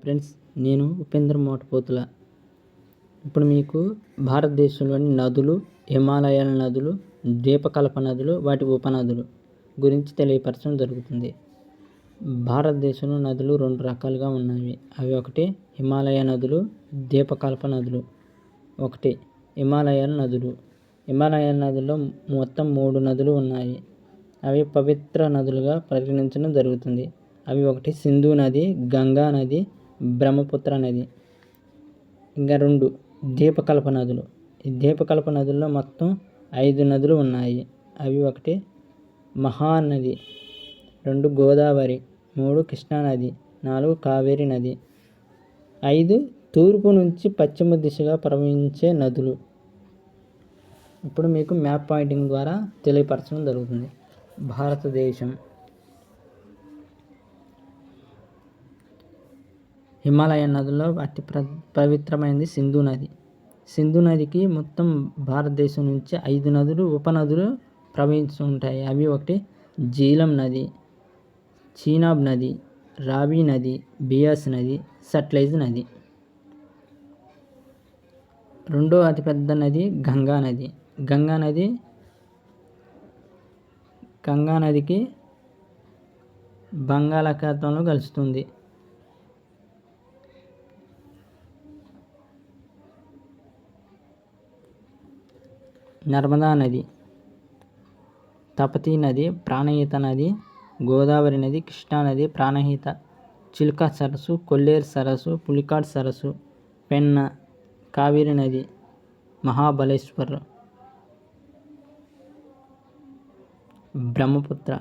Friends, నేను ఉపేంద్ర మోటపోతుల. ఇప్పుడు మీకు భారతదేశంలోని నదులు, హిమాలయాల నదులు, ద్వీపకల్ప నదులు, వాటి ఉపనదులు గురించి తెలియపరచడం జరుగుతుంది. భారతదేశంలో నదులు 2 రకాలుగా ఉన్నాయి. అవి ఒకటి హిమాలయ నదులు, ద్వీపకల్ప నదులు. ఒకటి హిమాలయాల నదులు. హిమాలయాల నదుల్లో మొత్తం 3 నదులు ఉన్నాయి. అవి పవిత్ర నదులుగా పరిగణించడం జరుగుతుంది. అవి ఒకటి సింధు నది, గంగా నది, బ్రహ్మపుత్ర నది. ఇంకా 2 ద్వీపకల్ప నదులు. ఈ ద్వీపకల్ప నదుల్లో మొత్తం 5 నదులు ఉన్నాయి. అవి ఒకటి మహానది, 2 గోదావరి, 3 కృష్ణానది, 4 కావేరి నది, 5 తూర్పు నుంచి పశ్చిమ దిశగా ప్రవహించే నదులు. ఇప్పుడు మీకు మ్యాప్ పాయింటింగ్ ద్వారా తెలియపరచడం జరుగుతుంది. భారతదేశం హిమాలయ నదుల్లో అతి పవిత్రమైనది సింధు నది. సింధు నదికి మొత్తం భారతదేశం నుంచి 5 నదులు, ఉపనదులు ప్రవహిస్తూ ఉంటాయి. అవి ఒకటి జీలం నది, చీనాబ్ నది, రావి నది, బియాస్ నది, సట్లెజ్ నది. రెండో అతిపెద్ద నది గంగా నది. గంగా నదికి బంగాళాఖాతంలో కలుస్తుంది. నర్మదా నది, తపతీ నది, ప్రాణహిత నది, గోదావరి నది, కృష్ణానది, ప్రాణహిత, చిల్కా సరస్సు, కొల్లేరు సరస్సు, పులికాట్ సరస్సు, పెన్నా, కావేరి నది, మహాబలేశ్వర్, బ్రహ్మపుత్ర.